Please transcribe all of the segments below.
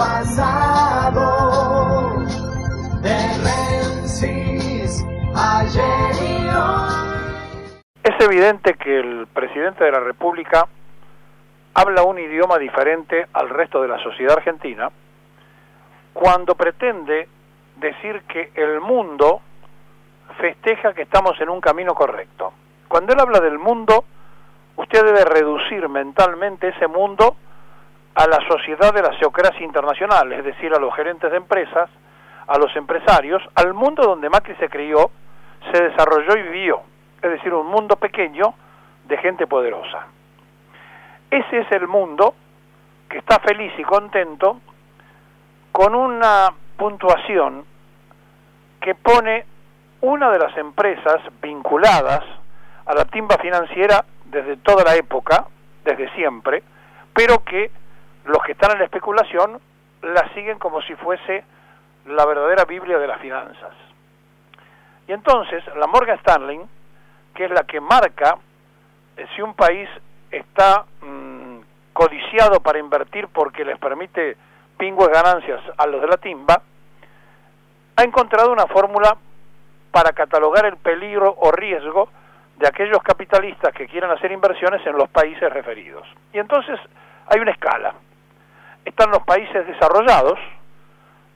pasado, de Menzies, ayer y hoy. Es evidente que el presidente de la República habla un idioma diferente al resto de la sociedad argentina cuando pretende decir que el mundo festeja que estamos en un camino correcto. Cuando él habla del mundo, usted debe reducir mentalmente ese mundo a la sociedad de la geocracia internacional, es decir, a los gerentes de empresas, a los empresarios, al mundo donde Macri se crió, se desarrolló y vivió, es decir, un mundo pequeño de gente poderosa. Ese es el mundo que está feliz y contento con una puntuación que pone una de las empresas vinculadas a la timba financiera desde toda la época, desde siempre, pero que los que están en la especulación la siguen como si fuese la verdadera Biblia de las finanzas. Y entonces la Morgan Stanley, que es la que marca si un país está codiciado para invertir porque les permite pingües ganancias a los de la timba, ha encontrado una fórmula para catalogar el peligro o riesgo de aquellos capitalistas que quieran hacer inversiones en los países referidos. Y entonces hay una escala. Están los países desarrollados,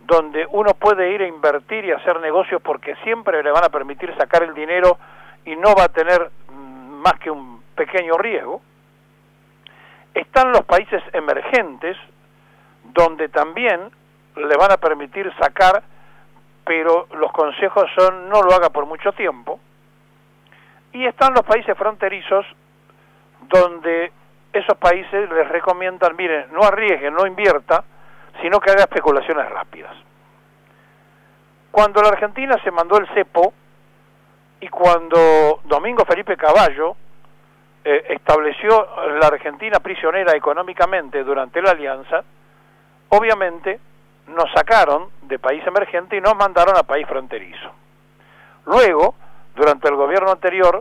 donde uno puede ir a invertir y hacer negocios porque siempre le van a permitir sacar el dinero y no va a tener más que un pequeño riesgo. Están los países emergentes, donde también le van a permitir sacar, pero los consejos son no lo haga por mucho tiempo. Y están los países fronterizos, donde esos países les recomiendan, miren, no arriesguen, no invierta, sino que haga especulaciones rápidas. Cuando la Argentina se mandó el cepo y cuando Domingo Felipe Cavallo estableció la Argentina prisionera económicamente durante la alianza, obviamente nos sacaron de país emergente y nos mandaron a país fronterizo. Luego, durante el gobierno anterior,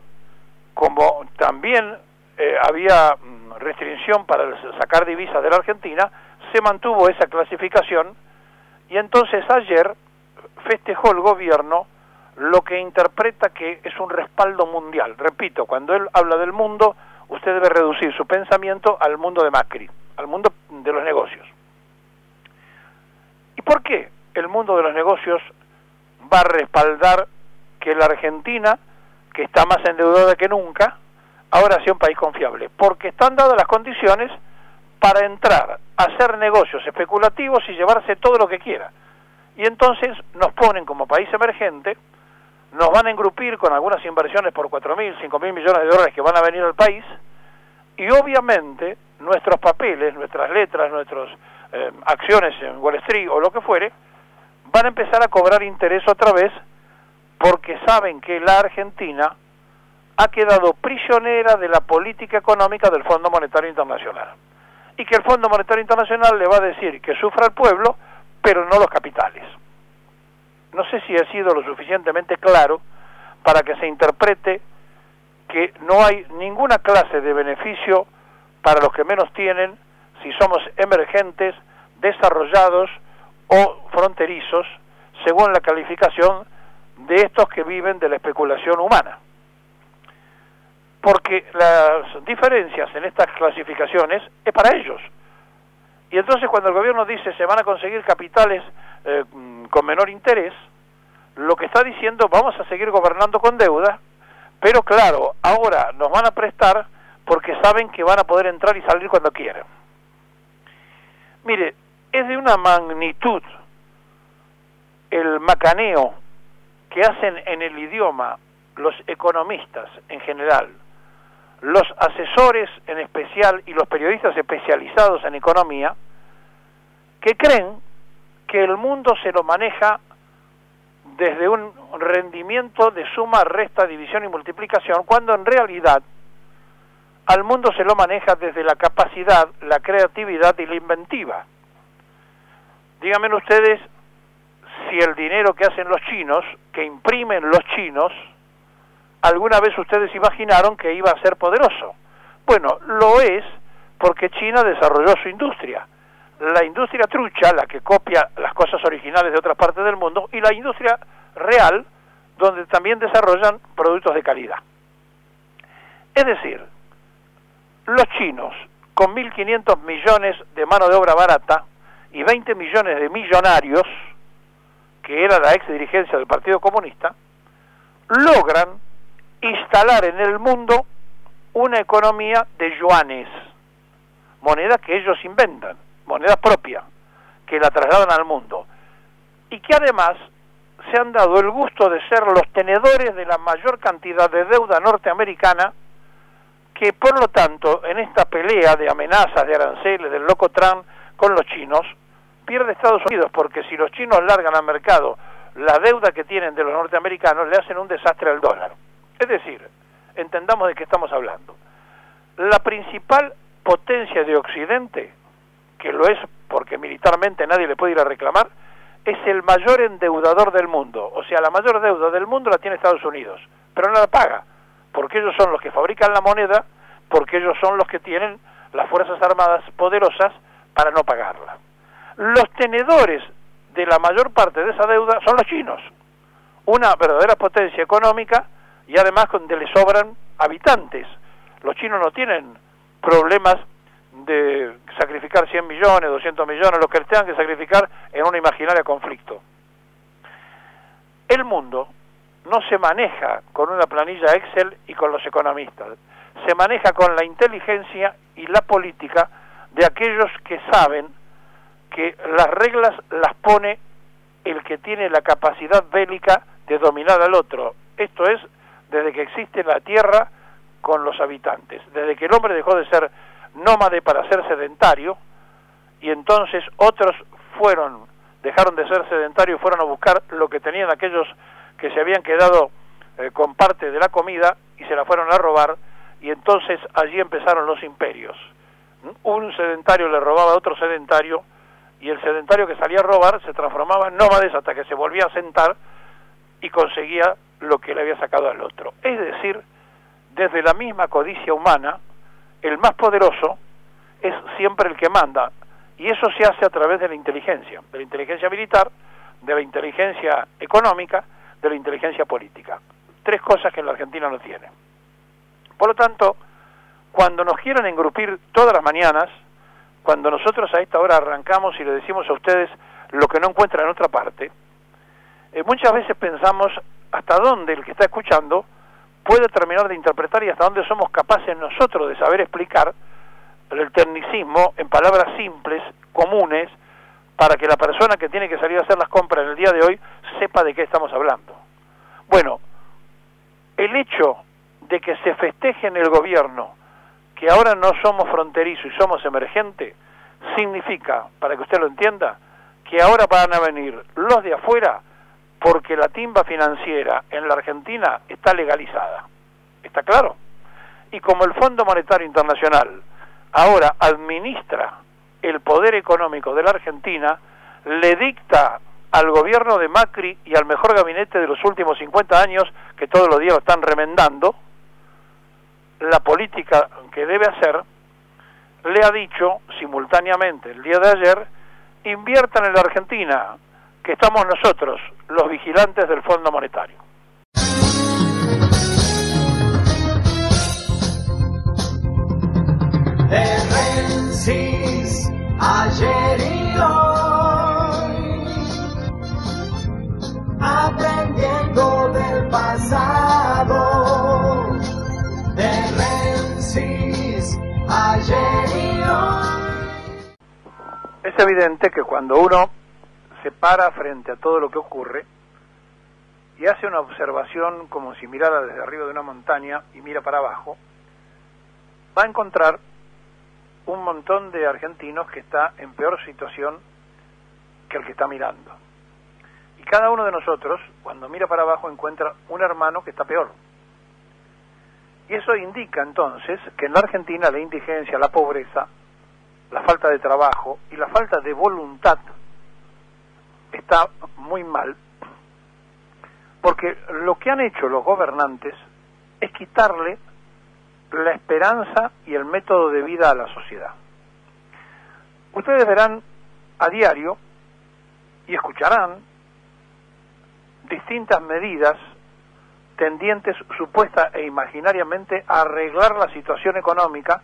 como también había restricción para sacar divisas de la Argentina, se mantuvo esa clasificación y entonces ayer festejó el gobierno lo que interpreta que es un respaldo mundial. Repito, cuando él habla del mundo, usted debe reducir su pensamiento al mundo de Macri, al mundo de los negocios. ¿Y por qué el mundo de los negocios va a respaldar que la Argentina, que está más endeudada que nunca, ahora sea un país confiable? Porque están dadas las condiciones para entrar a hacer negocios especulativos y llevarse todo lo que quiera. Y entonces nos ponen como país emergente, nos van a engrupir con algunas inversiones por 4.000, 5.000 millones de dólares que van a venir al país, y obviamente nuestros papeles, nuestras letras, nuestras acciones en Wall Street o lo que fuere, van a empezar a cobrar interés otra vez, porque saben que la Argentina ha quedado prisionera de la política económica del Fondo Monetario Internacional. Y que el Fondo Monetario Internacional le va a decir que sufra el pueblo, pero no los capitales. No sé si ha sido lo suficientemente claro para que se interprete que no hay ninguna clase de beneficio para los que menos tienen si somos emergentes, desarrollados o fronterizos, según la calificación de estos que viven de la especulación humana. Porque las diferencias en estas clasificaciones es para ellos. Y entonces cuando el gobierno dice se van a conseguir capitales con menor interés, lo que está diciendo vamos a seguir gobernando con deuda, pero claro, ahora nos van a prestar porque saben que van a poder entrar y salir cuando quieran. Mire, es de una magnitud el macaneo que hacen en el idioma los economistas en general, los asesores en especial y los periodistas especializados en economía, que creen que el mundo se lo maneja desde un rendimiento de suma, resta, división y multiplicación, cuando en realidad al mundo se lo maneja desde la capacidad, la creatividad y la inventiva. Díganme ustedes si el dinero que hacen los chinos, que imprimen los chinos, alguna vez ustedes imaginaron que iba a ser poderoso. Bueno, lo es porque China desarrolló su industria. la industria trucha, la que copia las cosas originales de otras partes del mundo, y la industria real, donde también desarrollan productos de calidad. Es decir, los chinos, con 1.500 millones de mano de obra barata y 20 millones de millonarios, que era la ex dirigencia del Partido Comunista, logran instalar en el mundo una economía de yuanes, moneda que ellos inventan, moneda propia, que la trasladan al mundo, y que además se han dado el gusto de ser los tenedores de la mayor cantidad de deuda norteamericana, que por lo tanto en esta pelea de amenazas, de aranceles, del loco Trump con los chinos, pierde Estados Unidos, porque si los chinos largan al mercado la deuda que tienen de los norteamericanos, le hacen un desastre al dólar. Es decir, entendamos de qué estamos hablando. La principal potencia de Occidente, que lo es porque militarmente nadie le puede ir a reclamar, es el mayor endeudador del mundo. O sea, la mayor deuda del mundo la tiene Estados Unidos, pero no la paga, porque ellos son los que fabrican la moneda, porque ellos son los que tienen las fuerzas armadas poderosas para no pagarla. Los tenedores de la mayor parte de esa deuda son los chinos, una verdadera potencia económica, y además donde le sobran habitantes. Los chinos no tienen problemas de sacrificar 100 millones, 200 millones, lo que tengan que sacrificar en una imaginaria conflicto. El mundo no se maneja con una planilla Excel y con los economistas, se maneja con la inteligencia y la política de aquellos que saben que las reglas las pone el que tiene la capacidad bélica de dominar al otro. Esto es, desde que existe la tierra con los habitantes, desde que el hombre dejó de ser nómade para ser sedentario, y entonces otros dejaron de ser sedentarios y fueron a buscar lo que tenían aquellos que se habían quedado con parte de la comida y se la fueron a robar, y entonces allí empezaron los imperios. Un sedentario le robaba a otro sedentario, y el sedentario que salía a robar se transformaba en nómades hasta que se volvía a sentar y conseguía lo que le había sacado al otro. Es decir, desde la misma codicia humana, el más poderoso es siempre el que manda, y eso se hace a través de la inteligencia militar, de la inteligencia económica, de la inteligencia política. Tres cosas que en la Argentina no tiene. Por lo tanto, cuando nos quieran engrupir todas las mañanas, cuando nosotros a esta hora arrancamos y le decimos a ustedes lo que no encuentran en otra parte, muchas veces pensamos hasta dónde el que está escuchando puede terminar de interpretar y hasta dónde somos capaces nosotros de saber explicar el tecnicismo en palabras simples, comunes, para que la persona que tiene que salir a hacer las compras en el día de hoy sepa de qué estamos hablando. Bueno, el hecho de que se festeje en el gobierno que ahora no somos fronterizos y somos emergentes, significa, para que usted lo entienda, que ahora van a venir los de afuera porque la timba financiera en la Argentina está legalizada. ¿Está claro? Y como el Fondo Monetario Internacional ahora administra el poder económico de la Argentina, le dicta al gobierno de Macri y al mejor gabinete de los últimos 50 años, que todos los días lo están remendando, la política que debe hacer, le ha dicho simultáneamente el día de ayer, inviertan en la Argentina, que estamos nosotros, los vigilantes del Fondo Monetario. De Rensis, ayer y hoy, aprendiendo del pasado. De Rensis, ayer y hoy. Es evidente que cuando uno se para frente a todo lo que ocurre y hace una observación como si mirara desde arriba de una montaña y mira para abajo, va a encontrar un montón de argentinos que está en peor situación que el que está mirando. Y cada uno de nosotros, cuando mira para abajo, encuentra un hermano que está peor. Y eso indica entonces que en la Argentina la indigencia, la pobreza, la falta de trabajo y la falta de voluntad está muy mal, porque lo que han hecho los gobernantes es quitarle la esperanza y el método de vida a la sociedad. Ustedes verán a diario y escucharán distintas medidas tendientes supuesta e imaginariamente a arreglar la situación económica,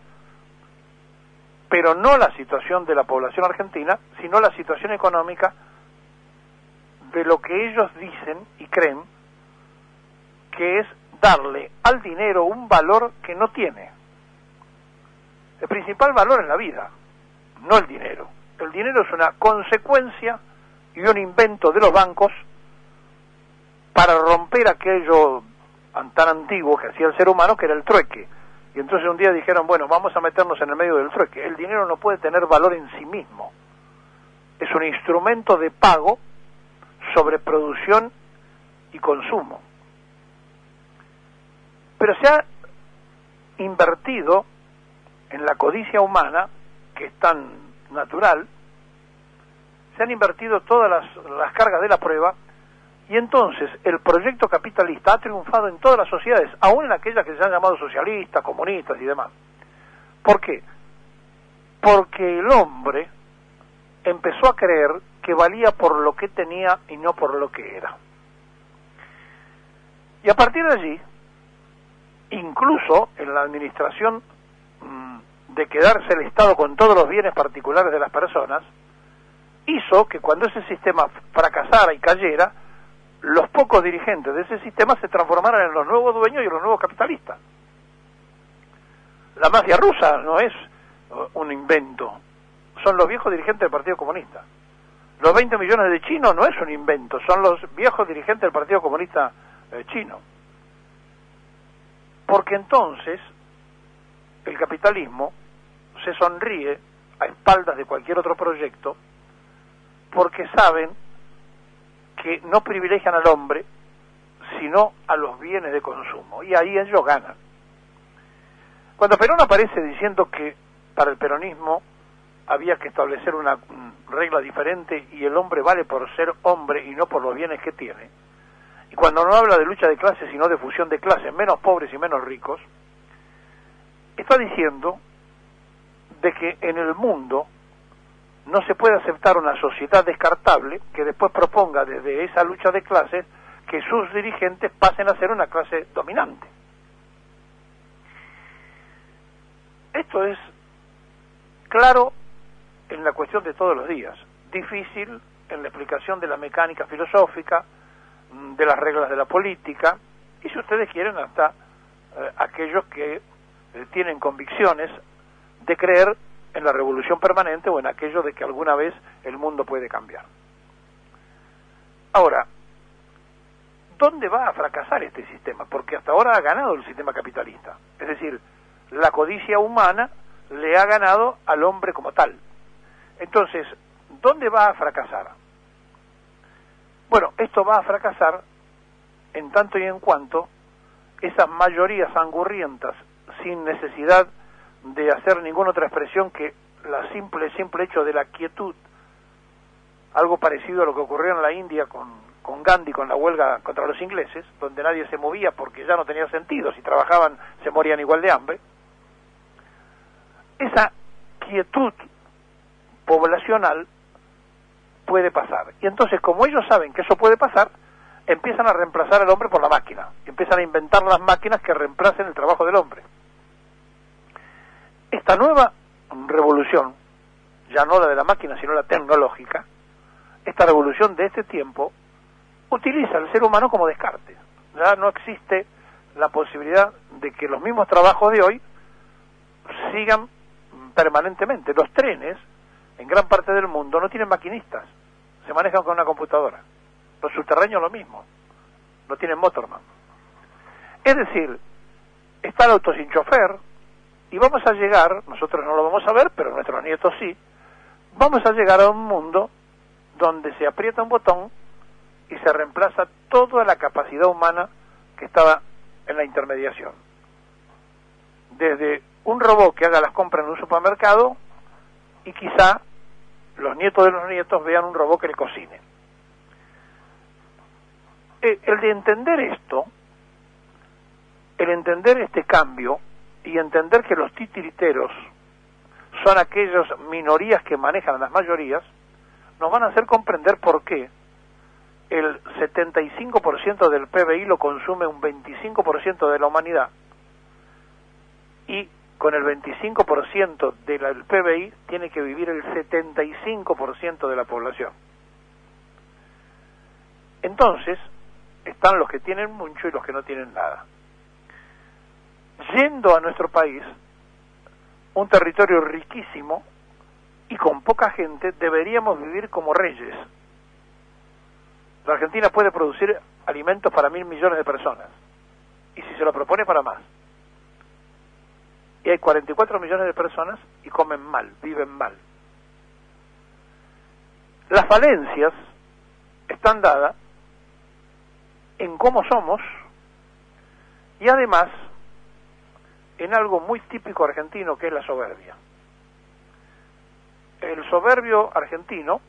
pero no la situación de la población argentina, sino la situación económica de lo que ellos dicen y creen que es darle al dinero un valor que no tiene. El principal valor es la vida, no el dinero. El dinero es una consecuencia y un invento de los bancos para romper aquello tan antiguo que hacía el ser humano, que era el trueque. Y entonces un día dijeron, bueno, vamos a meternos en el medio del trueque. El dinero no puede tener valor en sí mismo. Es un instrumento de pago sobre producción y consumo. Pero se ha invertido en la codicia humana, que es tan natural, se han invertido todas las cargas de la prueba, y entonces el proyecto capitalista ha triunfado en todas las sociedades, aún en aquellas que se han llamado socialistas, comunistas y demás. ¿Por qué? Porque el hombre empezó a creer que valía por lo que tenía y no por lo que era. Y a partir de allí, incluso en la administración de quedarse el Estado con todos los bienes particulares de las personas, hizo que cuando ese sistema fracasara y cayera, los pocos dirigentes de ese sistema se transformaran en los nuevos dueños y en los nuevos capitalistas. La mafia rusa no es un invento, son los viejos dirigentes del Partido Comunista. Los 20 millones de chinos no es un invento, son los viejos dirigentes del Partido Comunista chino. Porque entonces el capitalismo se sonríe a espaldas de cualquier otro proyecto, porque saben que no privilegian al hombre, sino a los bienes de consumo, y ahí ellos ganan. Cuando Perón aparece diciendo que para el peronismo había que establecer una regla diferente y el hombre vale por ser hombre y no por los bienes que tiene, y cuando no habla de lucha de clases sino de fusión de clases, menos pobres y menos ricos, está diciendo de que en el mundo no se puede aceptar una sociedad descartable que después proponga desde esa lucha de clases que sus dirigentes pasen a ser una clase dominante. Esto es claro en la cuestión de todos los días, difícil en la explicación de la mecánica filosófica, de las reglas de la política, y si ustedes quieren hasta aquellos que tienen convicciones de creer en la revolución permanente o en aquello de que alguna vez el mundo puede cambiar. Ahora, ¿dónde va a fracasar este sistema? Porque hasta ahora ha ganado el sistema capitalista. Es decir, la codicia humana le ha ganado al hombre como tal. Entonces, ¿dónde va a fracasar? Bueno, esto va a fracasar en tanto y en cuanto esas mayorías angurrientas, sin necesidad de hacer ninguna otra expresión que la simple hecho de la quietud, algo parecido a lo que ocurrió en la India con Gandhi, con la huelga contra los ingleses, donde nadie se movía porque ya no tenía sentido, si trabajaban se morían igual de hambre. Esa quietud poblacional puede pasar, y entonces como ellos saben que eso puede pasar, empiezan a reemplazar al hombre por la máquina, empiezan a inventar las máquinas que reemplacen el trabajo del hombre. Esta nueva revolución, ya no la de la máquina, sino la tecnológica, esta revolución de este tiempo, utiliza al ser humano como descarte. Ya no existe la posibilidad de que los mismos trabajos de hoy sigan permanentemente. Los trenes, en gran parte del mundo, no tienen maquinistas, se manejan con una computadora. Los subterráneos lo mismo, no tienen motorman. Es decir, está el auto sin chofer, y vamos a llegar, nosotros no lo vamos a ver, pero nuestros nietos sí, vamos a llegar a un mundo donde se aprieta un botón y se reemplaza toda la capacidad humana que estaba en la intermediación. Desde un robot que haga las compras en un supermercado y quizá los nietos de los nietos vean un robot que le cocine. El de entender esto, el entender este cambio y entender que los titiriteros son aquellas minorías que manejan a las mayorías, nos van a hacer comprender por qué el 75% del PBI lo consume un 25% de la humanidad, y con el 25% del PBI tiene que vivir el 75% de la población. Entonces, están los que tienen mucho y los que no tienen nada. Yendo a nuestro país, un territorio riquísimo y con poca gente, deberíamos vivir como reyes. La Argentina puede producir alimentos para 1.000 millones de personas, y si se lo propone, para más. Y hay 44 millones de personas y comen mal, viven mal. Las falencias están dadas en cómo somos, y además en algo muy típico argentino, que es la soberbia. El soberbio argentino,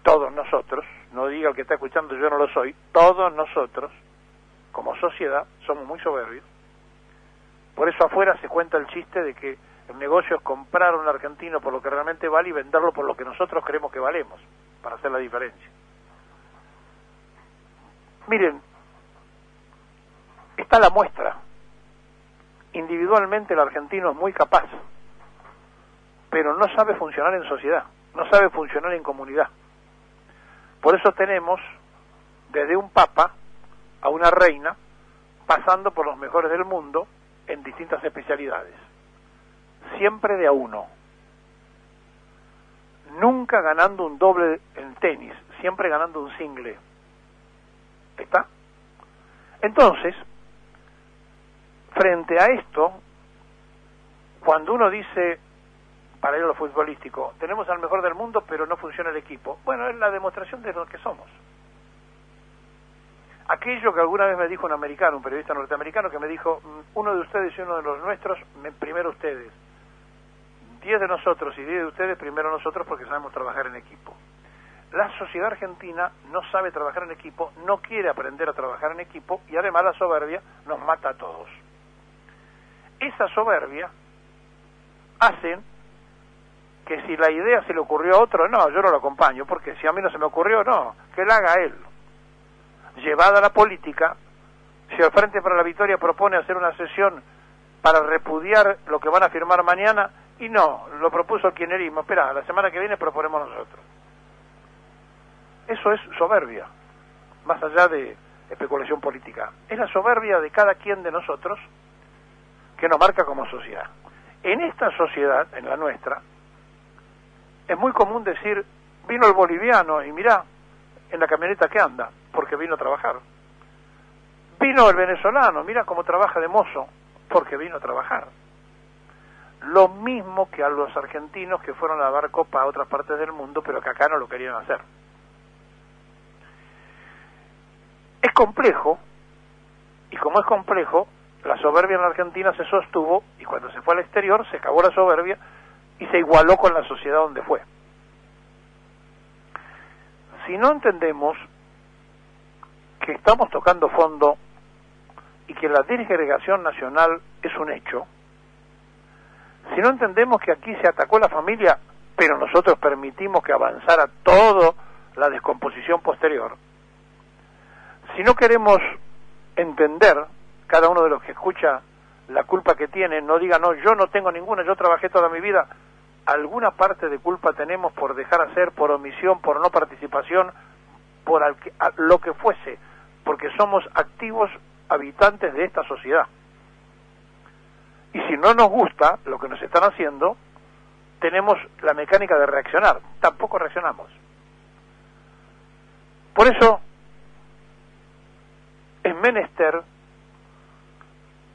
todos nosotros, no diga el que está escuchando yo no lo soy, todos nosotros, como sociedad, somos muy soberbios. Por eso afuera se cuenta el chiste de que el negocio es comprar a un argentino por lo que realmente vale y venderlo por lo que nosotros creemos que valemos, para hacer la diferencia. Miren, está la muestra. Individualmente el argentino es muy capaz, pero no sabe funcionar en sociedad, no sabe funcionar en comunidad. Por eso tenemos desde un papa a una reina, pasando por los mejores del mundo en distintas especialidades. Siempre de a uno. Nunca ganando un doble en tenis, siempre ganando un single. ¿Está? Entonces, frente a esto, cuando uno dice, para ir a lo futbolístico, tenemos al mejor del mundo pero no funciona el equipo, bueno, es la demostración de lo que somos. Aquello que alguna vez me dijo un americano, un periodista norteamericano, que me dijo, uno de ustedes y uno de los nuestros, primero ustedes. 10 de nosotros y 10 de ustedes, primero nosotros, porque sabemos trabajar en equipo. La sociedad argentina no sabe trabajar en equipo, no quiere aprender a trabajar en equipo, y además la soberbia nos mata a todos. Esa soberbia hace que si la idea se le ocurrió a otro, no, yo no lo acompaño, porque si a mí no se me ocurrió, no, que la haga él. Llevada a la política, si el Frente para la Victoria propone hacer una sesión para repudiar lo que van a firmar mañana, y no, lo propuso el kirchnerismo, espera, la semana que viene proponemos nosotros. Eso es soberbia, más allá de especulación política. Es la soberbia de cada quien de nosotros que nos marca como sociedad. En esta sociedad, en la nuestra, es muy común decir, vino el boliviano y mirá en la camioneta que anda, porque vino a trabajar. Vino el venezolano, mira cómo trabaja de mozo, porque vino a trabajar. Lo mismo que a los argentinos que fueron a dar copa a otras partes del mundo, pero que acá no lo querían hacer. Es complejo, y como es complejo, la soberbia en la Argentina se sostuvo, y cuando se fue al exterior se acabó la soberbia y se igualó con la sociedad donde fue. Si no entendemos que estamos tocando fondo y que la disgregación nacional es un hecho, si no entendemos que aquí se atacó la familia, pero nosotros permitimos que avanzara toda la descomposición posterior, si no queremos entender, cada uno de los que escucha la culpa que tiene, no diga, no, yo no tengo ninguna, yo trabajé toda mi vida, alguna parte de culpa tenemos por dejar hacer, por omisión, por no participación, por lo que fuese, porque somos activos habitantes de esta sociedad. Y si no nos gusta lo que nos están haciendo, tenemos la mecánica de reaccionar, tampoco reaccionamos. Por eso es menester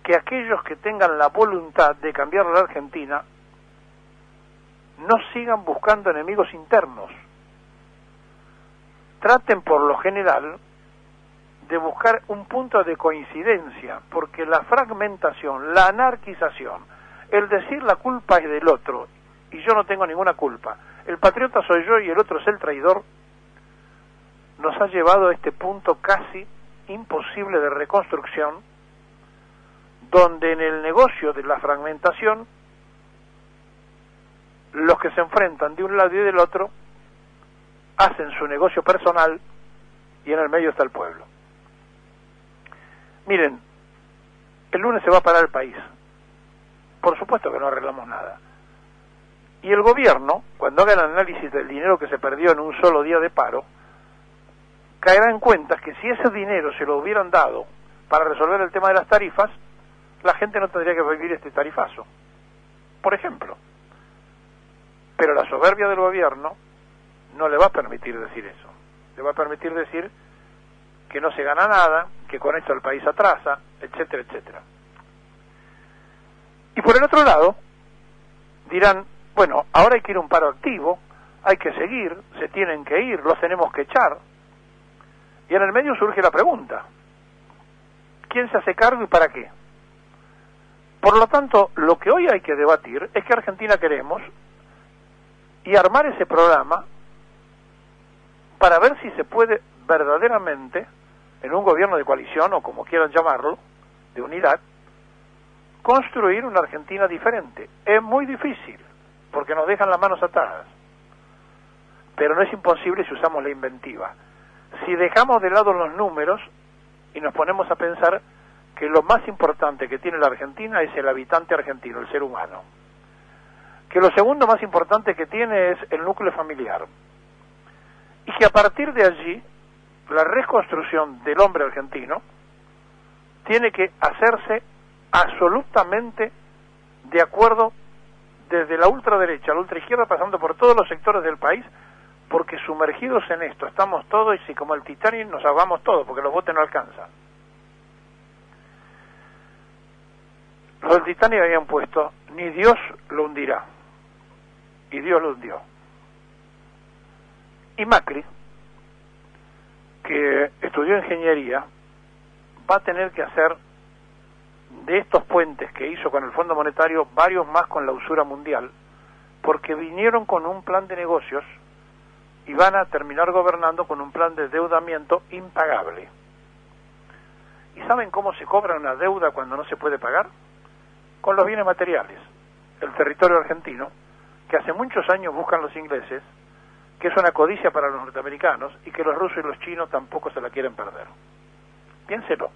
que aquellos que tengan la voluntad de cambiar la Argentina no sigan buscando enemigos internos. Traten por lo general de buscar un punto de coincidencia, porque la fragmentación, la anarquización, el decir la culpa es del otro y yo no tengo ninguna culpa, el patriota soy yo y el otro es el traidor, nos ha llevado a este punto casi imposible de reconstrucción, donde en el negocio de la fragmentación los que se enfrentan de un lado y del otro hacen su negocio personal y en el medio está el pueblo. Miren, el lunes se va a parar el país. Por supuesto que no arreglamos nada. Y el gobierno, cuando haga el análisis del dinero que se perdió en un solo día de paro, caerá en cuenta que si ese dinero se lo hubieran dado para resolver el tema de las tarifas, la gente no tendría que vivir este tarifazo, por ejemplo. Pero la soberbia del gobierno no le va a permitir decir eso. Le va a permitir decir que no se gana nada, que con esto el país atrasa, etcétera, etcétera. Y por el otro lado, dirán, bueno, ahora hay que ir a un paro activo, hay que seguir, se tienen que ir, los tenemos que echar. Y en el medio surge la pregunta, ¿quién se hace cargo y para qué? Por lo tanto, lo que hoy hay que debatir es qué Argentina queremos y armar ese programa para ver si se puede verdaderamente, en un gobierno de coalición o como quieran llamarlo, de unidad, construir una Argentina diferente. Es muy difícil, porque nos dejan las manos atadas, pero no es imposible si usamos la inventiva. Si dejamos de lado los números y nos ponemos a pensar que lo más importante que tiene la Argentina es el habitante argentino, el ser humano, que lo segundo más importante que tiene es el núcleo familiar, y que a partir de allí la reconstrucción del hombre argentino tiene que hacerse absolutamente de acuerdo desde la ultraderecha a la ultraizquierda, pasando por todos los sectores del país, porque sumergidos en esto estamos todos y si como el Titanic nos ahogamos todos porque los botes no alcanzan. Los del Titanic habían puesto, ni Dios lo hundirá, y Dios lo hundió. Y Macri, que estudió ingeniería, va a tener que hacer de estos puentes que hizo con el Fondo Monetario varios más con la usura mundial, porque vinieron con un plan de negocios y van a terminar gobernando con un plan de endeudamiento impagable. ¿Y saben cómo se cobra una deuda cuando no se puede pagar? Con los bienes materiales. El territorio argentino, que hace muchos años buscan los ingleses, que es una codicia para los norteamericanos y que los rusos y los chinos tampoco se la quieren perder. Piénselo.